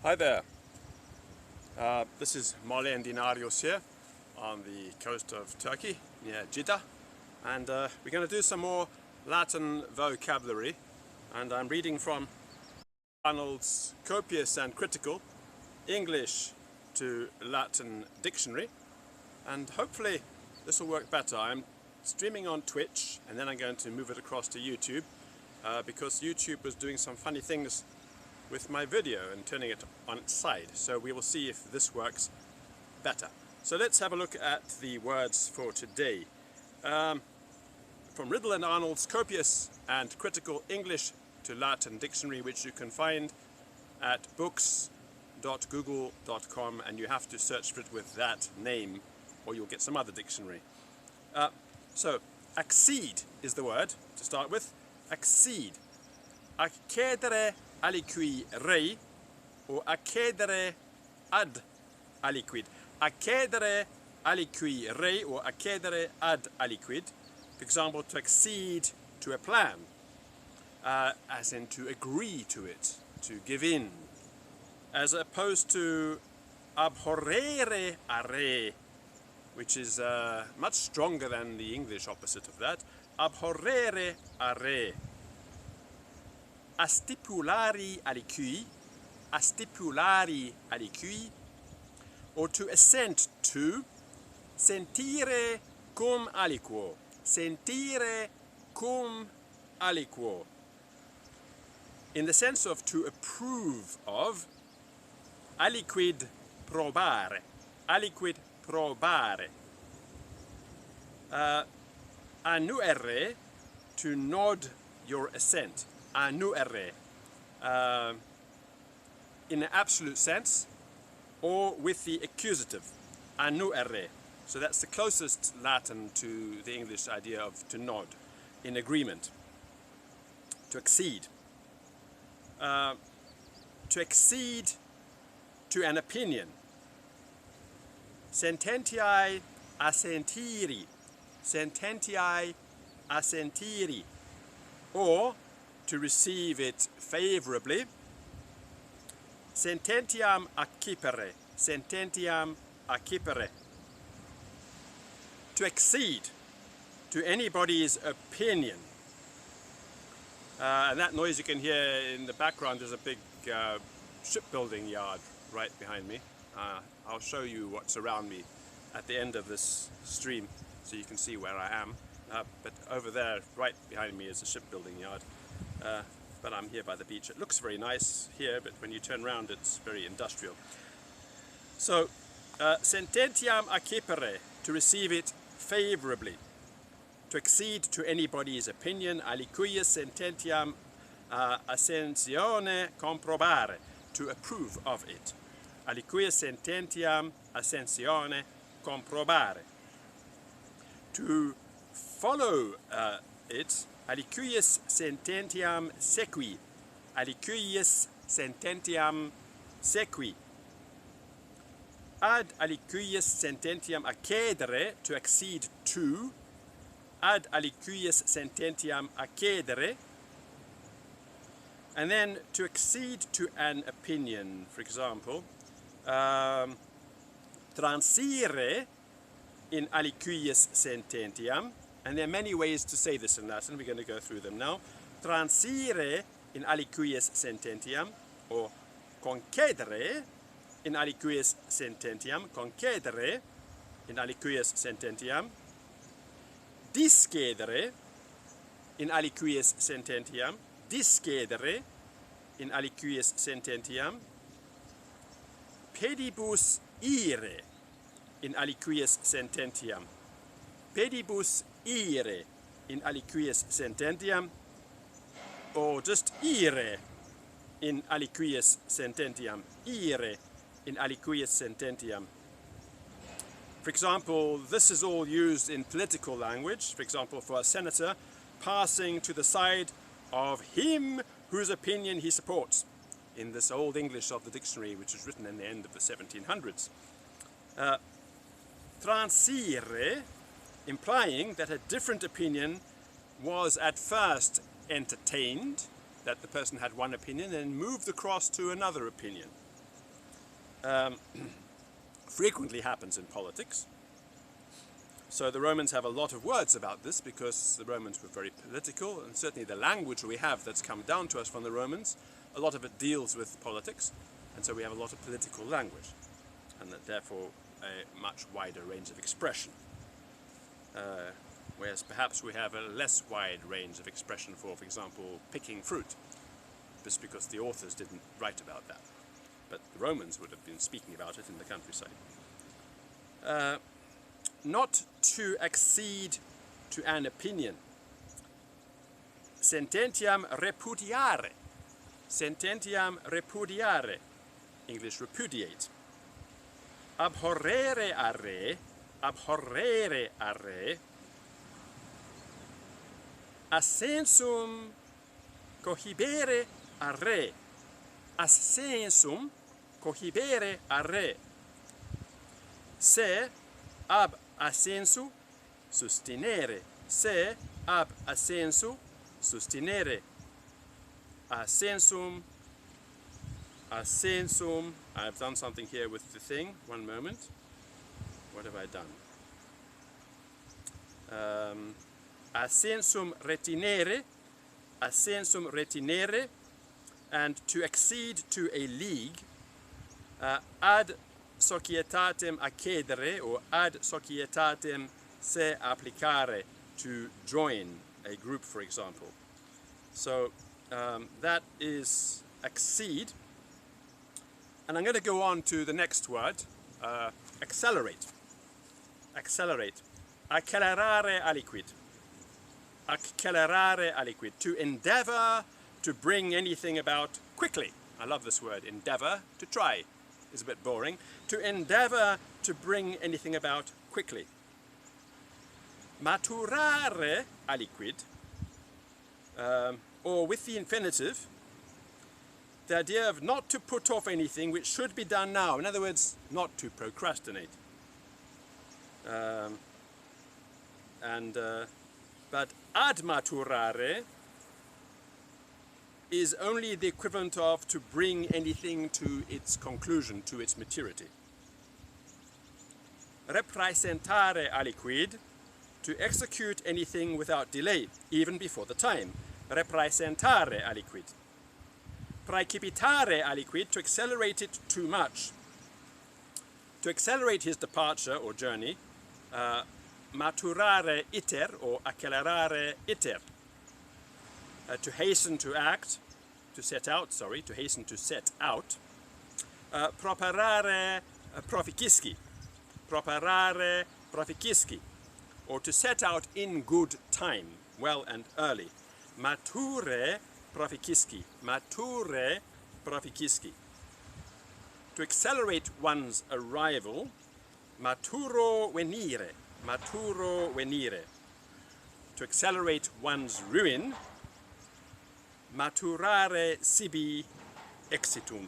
Hi there, this is Marlen Dinarios here on the coast of Turkey near Jeddah, and we're going to do some more Latin vocabulary, and I'm reading from Arnold's Copious and Critical English to Latin Dictionary, and hopefully this will work better. I'm streaming on Twitch and then I'm going to move it across to YouTube because YouTube was doing some funny things with my video and turning it on its side. So we will see if this works better. So let's have a look at the words for today. From Riddle and Arnold's Copious and Critical English to Latin Dictionary, which you can find at books.google.com, and you have to search for it with that name or you'll get some other dictionary. So accede is the word to start with. Accede. Accedere aliqui rei, or accedere ad aliquid. Accedere aliqui rei, or accedere ad aliquid. For example, to accede to a plan, as in to agree to it, to give in. As opposed to abhorrere a re, which is much stronger than the English opposite of that. Abhorrere a re. Astipulari aliqui, or to assent to, sentire cum aliquo, sentire cum aliquo. In the sense of to approve of, aliquid probare, aliquid probare. Annuere, to nod your assent. Annuere, in an absolute sense, or with the accusative, annuere. So that's the closest Latin to the English idea of to nod, in agreement. To accede. To accede to an opinion. Sententiae assentiri, sententiae assentiri, or to receive it favorably. Sententiam accipere, sententiam accipere. To accede to anybody's opinion. And that noise you can hear in the background is a big shipbuilding yard right behind me. I'll show you what's around me at the end of this stream so you can see where I am. But over there, right behind me, is a shipbuilding yard. But I'm here by the beach. It looks very nice here, but when you turn around, it's very industrial. So, sententiam accipere, to receive it favorably. To accede to anybody's opinion, aliquius sententiam ascensione comprobare, to approve of it. Aliquius sententiam ascensione comprobare. To follow it, aliquius sententiam sequi, aliquius sententiam sequi. Ad aliquius sententiam accedere, to accede to, ad aliquius sententiam accedere. And then to accede to an opinion, for example, transire in aliquius sententiam. And there are many ways to say this in Latin. We're going to go through them now. Transire in aliquius sententiam, or concedere in aliquius sententiam, concedere in aliquius sententiam. Discedere in aliquius sententiam, discedere in aliquius sententiam. Pedibus ire in aliquius sententiam, pedibus ire in aliquius sententiam, or just ire in aliquius sententiam, ire in aliquius sententiam. For example, this is all used in political language, for example, for a senator passing to the side of him whose opinion he supports, in this Old English of the dictionary, which was written in the end of the 1700s. Transire, implying that a different opinion was at first entertained, that the person had one opinion and moved across to another opinion. frequently happens in politics. So the Romans have a lot of words about this because the Romans were very political, and certainly the language we have that's come down to us from the Romans, a lot of it deals with politics, and so we have a lot of political language, and that therefore a much wider range of expression. Whereas perhaps we have a less wide range of expression for example, picking fruit, just because the authors didn't write about that. But the Romans would have been speaking about it in the countryside. Not to accede to an opinion. Sententiam repudiare. Sententiam repudiare. English, repudiate. Abhorrere a re. Abhorrere a re. Assensum cohibere a re. Assensum cohibere a re. Se ab assensu sustinere. Se ab assensu sustinere. Assensum. Assensum. I've done something here with the thing. One moment. What have I done? Assensum retinere. Assensum retinere. And to accede to a league. Ad societatem accedere, or ad societatem se applicare, to join a group, for example. So that is accede. And I'm going to go on to the next word, accelerate. Accelerate. Accelerare aliquid. Accelerare aliquid. To endeavor to bring anything about quickly. I love this word, endeavor, to try. Is a bit boring. To endeavor to bring anything about quickly. Maturare aliquid, or with the infinitive, the idea of not to put off anything which should be done now. In other words, not to procrastinate. But ad maturare is only the equivalent of to bring anything to its conclusion, to its maturity. Repraesentare aliquid, to execute anything without delay, even before the time. Repraesentare aliquid. Praecipitare aliquid, to accelerate it too much. To accelerate his departure or journey, maturare iter, or accelerare iter. To hasten to act, to set out, sorry, to hasten to set out. Properare proficisci. Properare proficisci. Or to set out in good time, well and early. Mature proficisci. Mature proficisci. To accelerate one's arrival. Maturo venire. Maturo venire. To accelerate one's ruin. Maturare sibi exitum.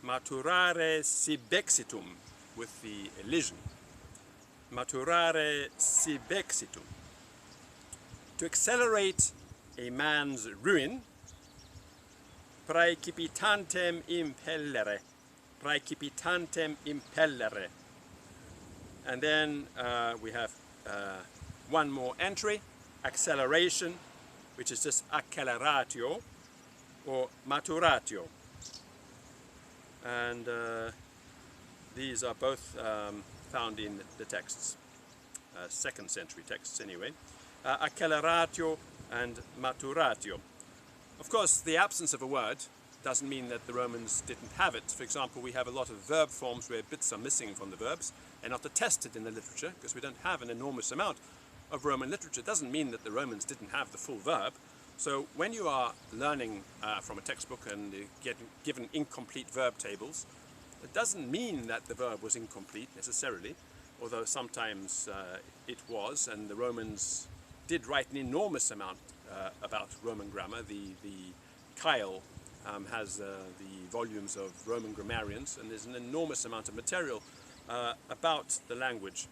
Maturare sibexitum, with the elision. Maturare sibexitum. To accelerate a man's ruin. Praecipitantem impellere. Praecipitantem impellere. And then we have one more entry, acceleration, which is just acceleratio or maturatio. And these are both found in the texts, 2nd century texts anyway. Acceleratio and maturatio. Of course, the absence of a word doesn't mean that the Romans didn't have it. For example, we have a lot of verb forms where bits are missing from the verbs and not attested in the literature, because we don't have an enormous amount of Roman literature. It doesn't mean that the Romans didn't have the full verb. So when you are learning from a textbook and get given incomplete verb tables, it doesn't mean that the verb was incomplete necessarily, although sometimes it was, and the Romans did write an enormous amount about Roman grammar. The Kyle has the volumes of Roman grammarians, and there's an enormous amount of material about the language,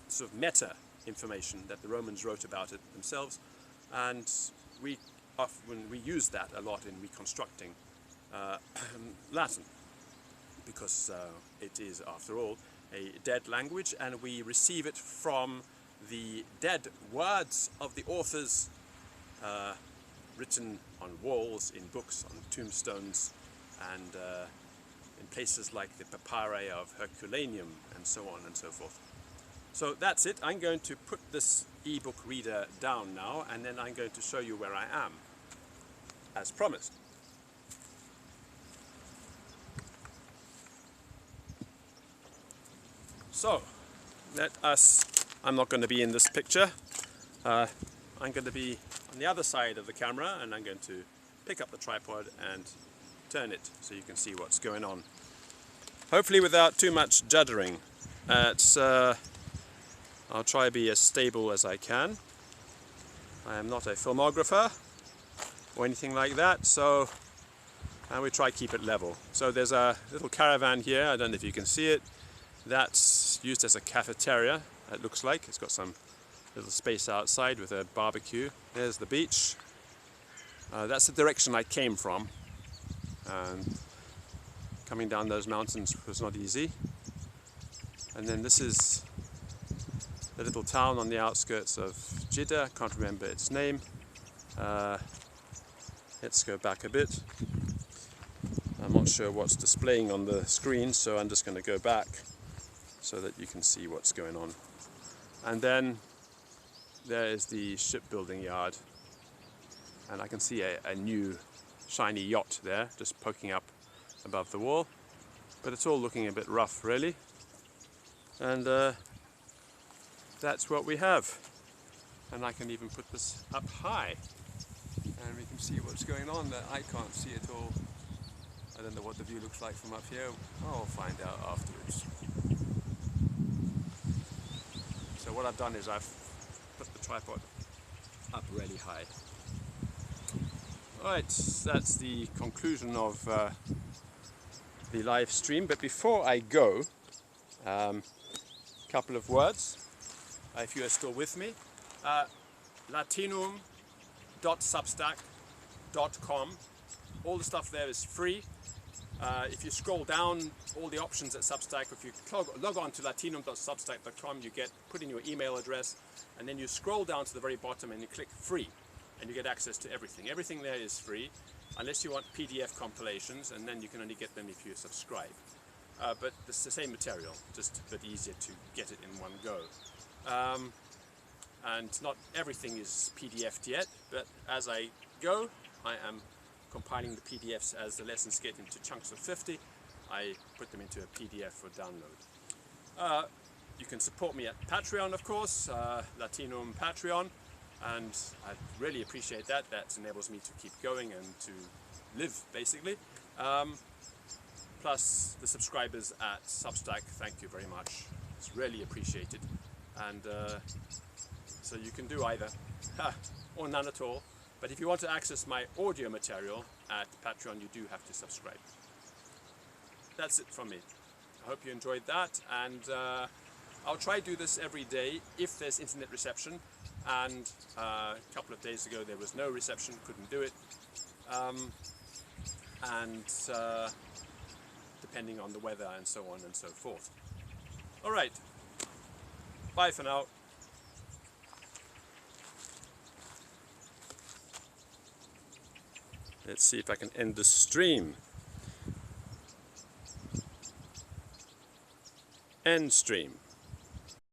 sort of meta information that the Romans wrote about it themselves, and we often use that a lot in reconstructing Latin. because it is, after all, a dead language, and we receive it from the dead words of the authors, written on walls, in books, on tombstones, and in places like the papyri of Herculaneum, and so on and so forth. So that's it. I'm going to put this ebook reader down now, and then I'm going to show you where I am, as promised. So, I'm not going to be in this picture. I'm going to be on the other side of the camera, and I'm going to pick up the tripod and turn it so you can see what's going on. Hopefully without too much juddering. I'll try to be as stable as I can. I am not a filmographer or anything like that, so we try to keep it level. So there's a little caravan here, I don't know if you can see it. That's used as a cafeteria, it looks like. It's got some little space outside with a barbecue. There's the beach. That's the direction I came from. And coming down those mountains was not easy. And then this is the little town on the outskirts of Jeddah. Can't remember its name. Let's go back a bit. I'm not sure what's displaying on the screen, so I'm just going to go back so that you can see what's going on. And then there is the shipbuilding yard, and I can see a new shiny yacht there just poking up above the wall, but it's all looking a bit rough really. And that's what we have. And I can even put this up high and we can see what's going on that I can't see at all. I don't know what the view looks like from up here. I'll find out afterwards. So what I've done is I've put the tripod up really high. Alright, that's the conclusion of the live stream. But before I go, couple of words, if you are still with me. Latinum.substack.com. All the stuff there is free. If you scroll down all the options at Substack, if you log on to latinum.substack.com, you put in your email address, and then you scroll down to the very bottom and you click free, and you get access to everything. Everything there is free, unless you want PDF compilations, and then you can only get them if you subscribe. But it's the same material, just a bit easier to get it in one go. And not everything is PDF'd yet, but as I go, I am compiling the PDFs as the lessons get into chunks of 50. I put them into a PDF for download. You can support me at Patreon, of course, Latinum Patreon, and I really appreciate that. That enables me to keep going and to live, basically. Plus the subscribers at Substack, thank you very much. It's really appreciated. And so you can do either, or none at all. But if you want to access my audio material at Patreon, you do have to subscribe. That's it from me. I hope you enjoyed that, and I'll try to do this every day if there's internet reception. And a couple of days ago there was no reception, couldn't do it. Depending on the weather and so on and so forth. Alright, bye for now. Let's see if I can end the stream. End stream.